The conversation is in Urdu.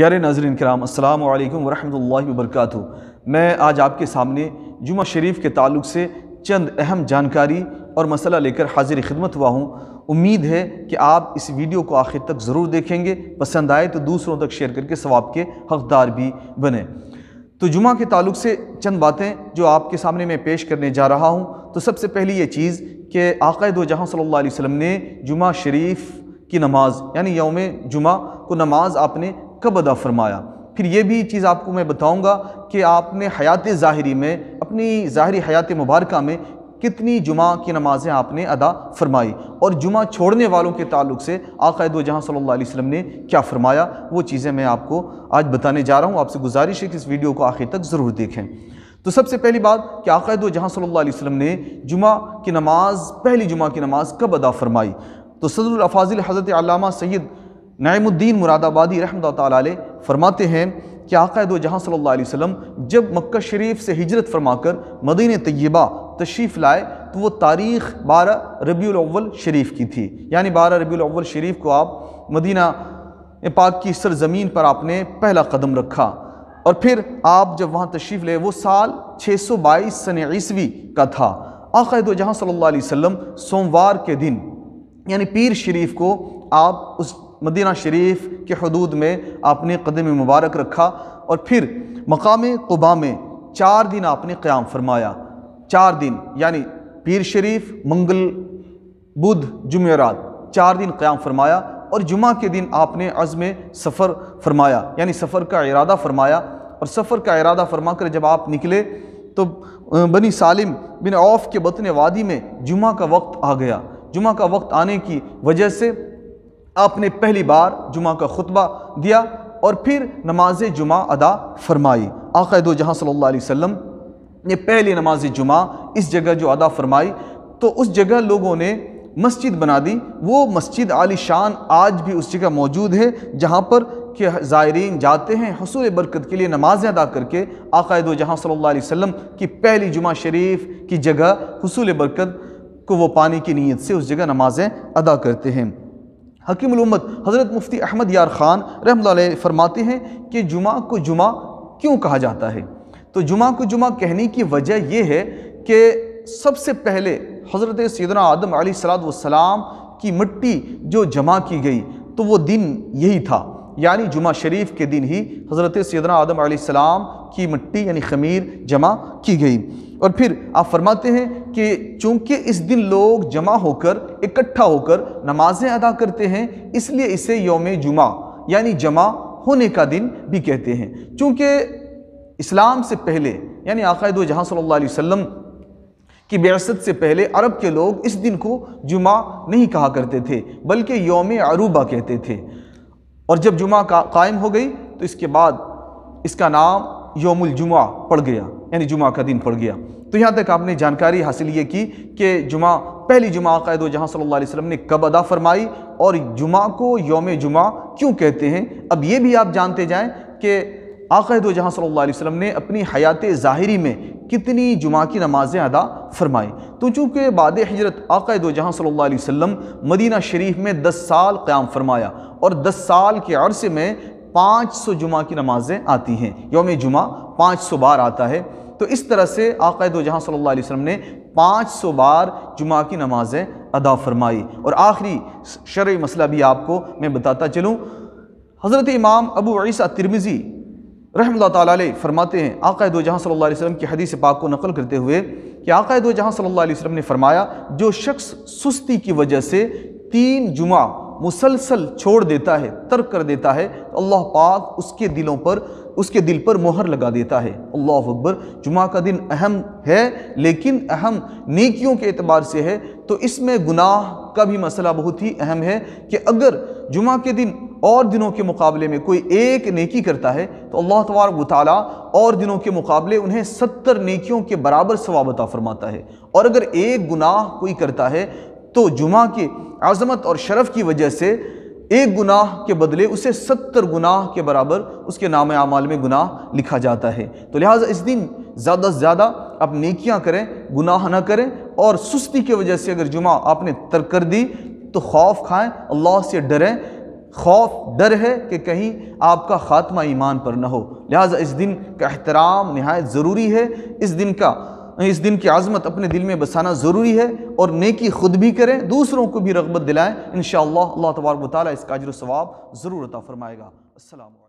پیارے ناظرین کرام، السلام علیکم ورحمۃ اللہ وبرکاتہ۔ میں آج آپ کے سامنے جمعہ شریف کے تعلق سے چند اہم جانکاری اور مسئلہ لے کر حاضر خدمت ہوا ہوں۔ امید ہے کہ آپ اس ویڈیو کو آخر تک ضرور دیکھیں گے، پسند آئے تو دوسروں تک شیئر کر کے ثواب کے حقدار بھی بنیں۔ تو جمعہ کے تعلق سے چند باتیں جو آپ کے سامنے میں پیش کرنے جا رہا ہوں۔ تو سب سے پہلی یہ چیز کہ آقا دو جہاں صلی اللہ علیہ وسلم نے جمعہ شریف کی نماز یعنی یوم جمعہ کو نماز آپ نے کب ادا فرمایا۔ پھر یہ بھی چیز آپ کو میں بتاؤں گا کہ آپ نے حیات ظاہری میں، اپنی ظاہری حیات مبارکہ میں کتنی جمعہ کی نمازیں آپ نے ادا فرمائی، اور جمعہ چھوڑنے والوں کے تعلق سے آقا دو جہاں صلی اللہ علیہ وسلم نے کیا فرمایا، وہ چیزیں میں آپ کو آج بتانے جا رہا ہوں۔ آپ سے گزارش ہے کہ اس ویڈیو کو آخر تک ضرور دیکھیں۔ تو سب سے پہلی بات کہ آقا دو جہاں صلی اللہ علیہ وسلم نے جمعہ کی نماز، پہلی جمعہ کی نماز کب ادا فرمائی۔ تو صدر الافاضل حضرت علامہ سید نعیم الدین مراد آبادی رحمۃ اللہ تعالیٰ علیہ فرماتے ہیں کہ آقا دو جہاں صلی اللہ علیہ وسلم جب مکہ شریف سے ہجرت فرما کر مدینہ طیبہ تشریف لائے تو وہ تاریخ 12 ربیع الاول شریف کی تھی، یعنی 12 ربیع الاول شریف کو آپ مدینہ پاک کی سرزمین پر آپ نے پہلا قدم رکھا، اور پھر آپ جب وہاں تشریف لے وہ سال 622 سن عیسوی کا تھا۔ آقا دو جہاں صلی اللہ علیہ وسلم سوموار کے دن یعنی پیر شریف کو آپ اس مدینہ شریف کے حدود میں آپ نے قدم مبارک رکھا، اور پھر مقام قباء میں 4 دن آپ نے قیام فرمایا۔ 4 دن یعنی پیر شریف، منگل، بدھ، جمعرات، 4 دن قیام فرمایا، اور جمعہ کے دن آپ نے عزم سفر فرمایا، یعنی سفر کا ارادہ فرمایا، اور سفر کا ارادہ فرما کر جب آپ نکلے تو بنی سالم بن عوف کے بطن وادی میں جمعہ کا وقت آ گیا۔ جمعہ کا وقت آنے کی وجہ سے آپ نے پہلی بار جمعہ کا خطبہ دیا اور پھر نماز جمعہ ادا فرمائی۔ آقا دو جہاں صلی اللہ علیہ وسلم نے پہلی نماز جمعہ اس جگہ جو ادا فرمائی، تو اس جگہ لوگوں نے مسجد بنا دی۔ وہ مسجد عالی شان آج بھی اس جگہ موجود ہے، جہاں پر کہ زائرین جاتے ہیں حصول برکت کے لیے نمازیں ادا کر کے آقا دو جہاں صلی اللہ علیہ وسلم کی پہلی جمعہ شریف کی جگہ حصول برکت کو وہ پانے کی نیت سے اس جگہ نمازیں ادا کرتے ہیں۔ حکیم الامت حضرت مفتی احمد یار خان رحمۃ اللہ علیہ فرماتے ہیں کہ جمعہ کو جمعہ کیوں کہا جاتا ہے؟ تو جمعہ کو جمعہ کہنے کی وجہ یہ ہے کہ سب سے پہلے حضرت سیدنا آدم علیہ السلام کی مٹی جو جمع کی گئی تو وہ دن یہی تھا، یعنی جمعہ شریف کے دن ہی حضرت سیدنا آدم علیہ السلام کی مٹی یعنی خمیر جمع کی گئی۔ اور پھر آپ فرماتے ہیں کہ چونکہ اس دن لوگ جمع ہو کر اکٹھا ہو کر نمازیں ادا کرتے ہیں، اس لیے اسے یوم جمعہ یعنی جمع ہونے کا دن بھی کہتے ہیں۔ چونکہ اسلام سے پہلے یعنی آقا دو جہاں صلی اللہ علیہ وسلم کی بعثت سے پہلے عرب کے لوگ اس دن کو جمعہ نہیں کہا کرتے تھے بلکہ یوم عروبہ کہتے تھے، اور جب جمعہ قائم ہو گئی تو اس کے بعد اس کا نام یوم الجمعہ پڑ گیا، یعنی جمعہ کا دن پڑ گیا۔ تو یہاں تک آپ نے جانکاری حاصل یہ کی کہ جمعہ، پہلی جمعہ آقا دو جہاں صلی اللہ علیہ وسلم نے کب ادا فرمائی اور جمعہ کو یوم جمعہ کیوں کہتے ہیں۔ اب یہ بھی آپ جانتے جائیں کہ آقا دو جہاں صلی اللہ علیہ وسلم نے اپنی حیات ظاہری میں کتنی جمعہ کی نمازیں ادا فرمائی۔ تو چونکہ بعد ہجرت آقا دو جہاں صلی اللہ علیہ وسلم مدینہ شریف میں 10 سال قیام فرمایا، اور 10 سال کے عرصے میں 500 جمعہ کی نمازیں آتی ہیں، یوم جمعہ 500 بار آتا ہے۔ تو اس طرح سے آقا دو جہاں صلی اللہ علیہ وسلم نے 500 بار جمعہ کی نمازیں ادا فرمائی۔ اور آخری شرعی مسئلہ بھی آپ کو میں بتاتا چلوں۔ حضرت امام ابو عیسیٰ ترمذی رحمۃ اللہ تعالیٰ علیہ فرماتے ہیں، آقا دو جہاں صلی اللہ علیہ وسلم کی حدیث پاک کو نقل کرتے ہوئے کہ آقا دو جہاں صلی اللہ علیہ وسلم نے فرمایا، جو شخص سستی کی وجہ سے 3 جمعہ مسلسل چھوڑ دیتا ہے، ترک کر دیتا ہے، تو اللہ پاک اس کے دل پر مہر لگا دیتا ہے۔ اللہ اکبر۔ جمعہ کا دن اہم ہے، لیکن اہم نیکیوں کے اعتبار سے ہے، تو اس میں گناہ کا بھی مسئلہ بہت ہی اہم ہے کہ اگر جمعہ کے دن اور دنوں کے مقابلے میں کوئی ایک نیکی کرتا ہے تو اللہ تبارک و تعالیٰ اور دنوں کے مقابلے انہیں 70 نیکیوں کے برابر ثواب عطا فرماتا ہے، اور اگر ایک گناہ کوئی کرتا ہے تو جمعہ کی عظمت اور شرف کی وجہ سے ایک گناہ کے بدلے اسے 70 گناہ کے برابر اس کے نام اعمال میں گناہ لکھا جاتا ہے۔ تو لہٰذا اس دن زیادہ سے زیادہ آپ نیکیاں کریں، گناہ نہ کریں، اور سستی کی وجہ سے اگر جمعہ آپ نے ترک کر دی تو خوف کھائیں، اللہ سے ڈریں، خوف ڈر ہے کہ کہیں آپ کا خاتمہ ایمان پر نہ ہو، لہٰذا اس دن کا احترام نہایت ضروری ہے، اس دن کی عظمت اپنے دل میں بسانا ضروری ہے، اور نیکی خود بھی کریں، دوسروں کو بھی رغبت دلائیں، انشاءاللہ اللہ تبارک و تعالیٰ اس کا اجر و ثواب ضرور عطا فرمائے گا۔ السلام علیکم۔